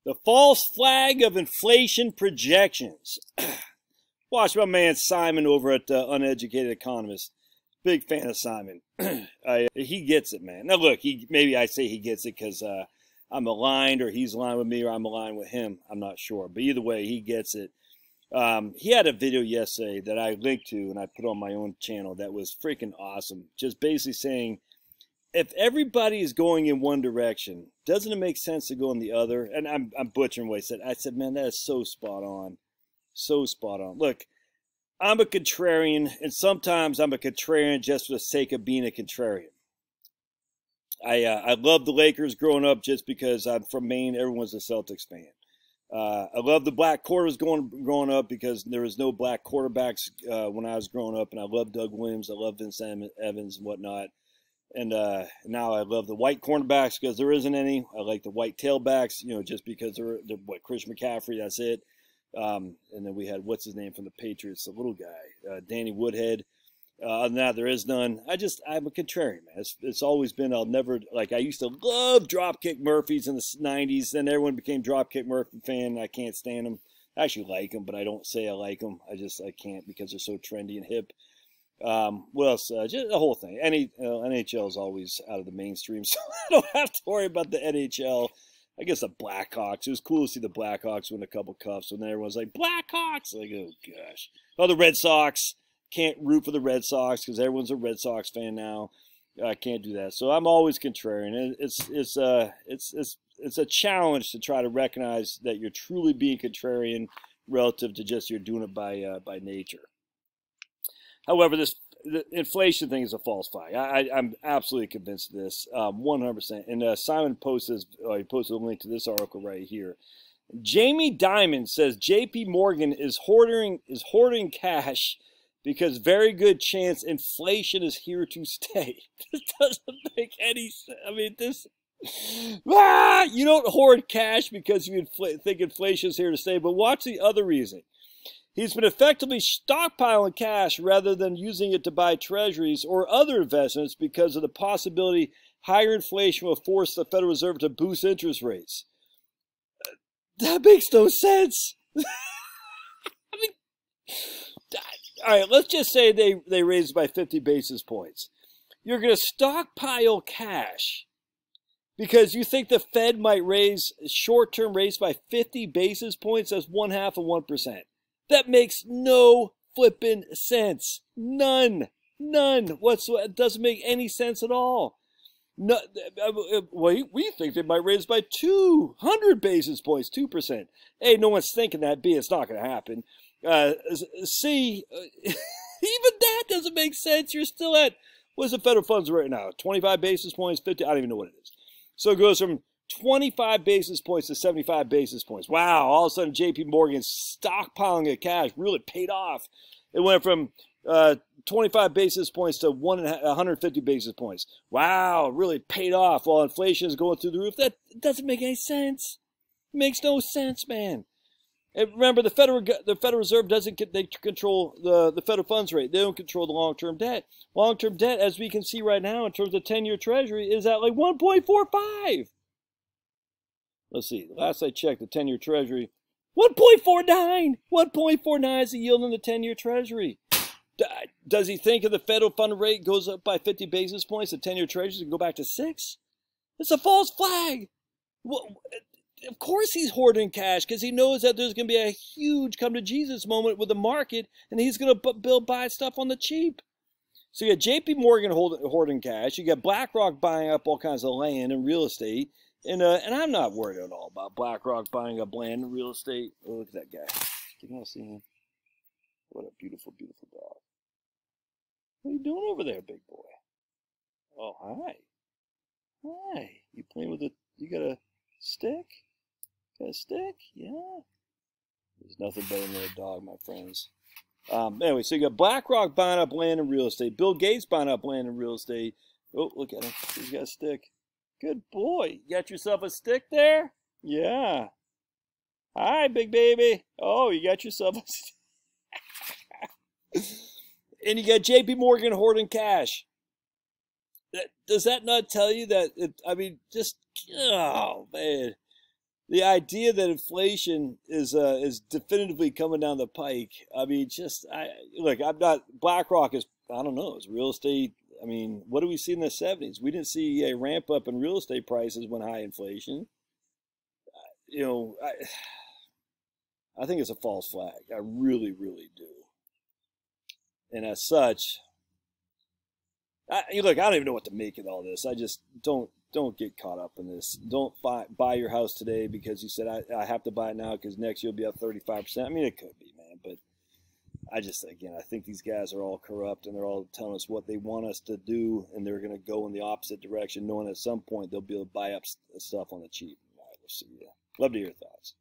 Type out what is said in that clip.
The false flag of inflation projections. Watch my man Simon over at Uneducated Economist. Big fan of Simon. He gets it, man. Now look, maybe I say he gets it because I'm aligned, or he's aligned with me, or I'm aligned with him. I'm not sure, but either way, he gets it. He had a video yesterday that I linked to and I put on my own channel that was freaking awesome. Just basically saying, if everybody is going in one direction, doesn't it make sense to go in the other? And I'm butchering what I said. I said, man, that is so spot on. So spot on. Look, I'm a contrarian, and sometimes I'm a contrarian just for the sake of being a contrarian. I love the Lakers growing up just because I'm from Maine. Everyone's a Celtics fan. I love the black quarters growing up because there was no black quarterbacks when I was growing up, and I love Doug Williams. I love Vince Evans and whatnot. And now I love the white cornerbacks because there isn't any. I like the white tailbacks, you know, just because they're what, Chris McCaffrey, that's it. And then we had, what's his name from the Patriots, the little guy, Danny Woodhead. Other than that, there is none. I'm a contrarian, man. It's always been, I'll never, like, I used to love Dropkick Murphys in the 90s. Then everyone became Dropkick Murphy fan, and I can't stand them. I actually like them, but I don't say I like them. I can't because they're so trendy and hip. What else? Just the whole thing. NHL is always out of the mainstream, so I don't have to worry about the NHL. I guess the Blackhawks. It was cool to see the Blackhawks win a couple cups, and then everyone's like, Blackhawks! Like, oh gosh. Oh, the Red Sox. Can't root for the Red Sox because everyone's a Red Sox fan now. I can't do that. So I'm always contrarian. It's a challenge to try to recognize that you're truly being contrarian relative to just you're doing it by nature. However, the inflation thing is a false flag. I'm absolutely convinced of this, 100%. And Simon posted he posted a link to this article right here. Jamie Dimon says J.P. Morgan is hoarding cash because very good chance inflation is here to stay. This doesn't make any sense. I mean, you don't hoard cash because you think inflation is here to stay, but watch the other reason. He's been effectively stockpiling cash rather than using it to buy treasuries or other investments because of the possibility higher inflation will force the Federal Reserve to boost interest rates. That makes no sense. I mean, all right, let's just say they raised by 50 basis points. You're going to stockpile cash because you think the Fed might raise short-term rates by 50 basis points. That's 1/2 of 1%. That makes no flipping sense. None whatsoever. It doesn't make any sense at all. No, we think they might raise by 200 basis points, 2%. A, no one's thinking that. B, it's not going to happen. C, even that doesn't make sense. You're still at, what's the federal funds right now? 25 basis points, 50? I don't even know what it is. So it goes from 25 basis points to 75 basis points. Wow, all of a sudden J.P. Morgan's stockpiling of cash really paid off. It went from 25 basis points to 150 basis points. Wow, really paid off while inflation is going through the roof. That doesn't make any sense. It makes no sense, man. And remember, the Federal Reserve doesn't control the federal funds rate. They don't control the long-term debt. Long-term debt, as we can see right now in terms of 10-year Treasury, is at like 1.45. Let's see. Last I checked, the 10-year Treasury, 1.49. 1.49 is the yield on the 10-year Treasury. Does he think if the federal fund rate goes up by 50 basis points, the 10-year Treasury can go back to 6? It's a false flag. Well, of course he's hoarding cash because he knows that there's going to be a huge come-to-Jesus moment with the market, and he's going to buy stuff on the cheap. So you got J.P. Morgan hoarding cash. You got BlackRock buying up all kinds of land and real estate. And I'm not worried at all about BlackRock buying up land and real estate. Oh, look at that guy. Can you all see him? What a beautiful, beautiful dog. What are you doing over there, big boy? Oh, hi. Hi. You playing with you got a stick? Got a stick? Yeah. There's nothing better than a dog, my friends. Anyway, so you got BlackRock buying up land and real estate. Bill Gates buying up land and real estate. Oh, look at him. He's got a stick. Good boy. You got yourself a stick there? Yeah. Hi, big baby. Oh, you got yourself a stick. And you got J.P. Morgan hoarding cash. Does that not tell you that, I mean, just, oh, man. the idea that inflation is definitively coming down the pike. I mean, look. I'm not. BlackRock is. I don't know. It's real estate. I mean, what do we see in the 70s? We didn't see a ramp up in real estate prices when high inflation. You know, I think it's a false flag. I really, really do. And as such, look, I don't even know what to make of all this. I just don't get caught up in this. Don't buy your house today because you said I have to buy it now because next you'll be up 35%. I mean, it could be, man, but I think these guys are all corrupt and they're all telling us what they want us to do, and they're going to go in the opposite direction, knowing at some point they'll be able to buy up stuff on the cheap. All right, we'll see. Love to hear your thoughts.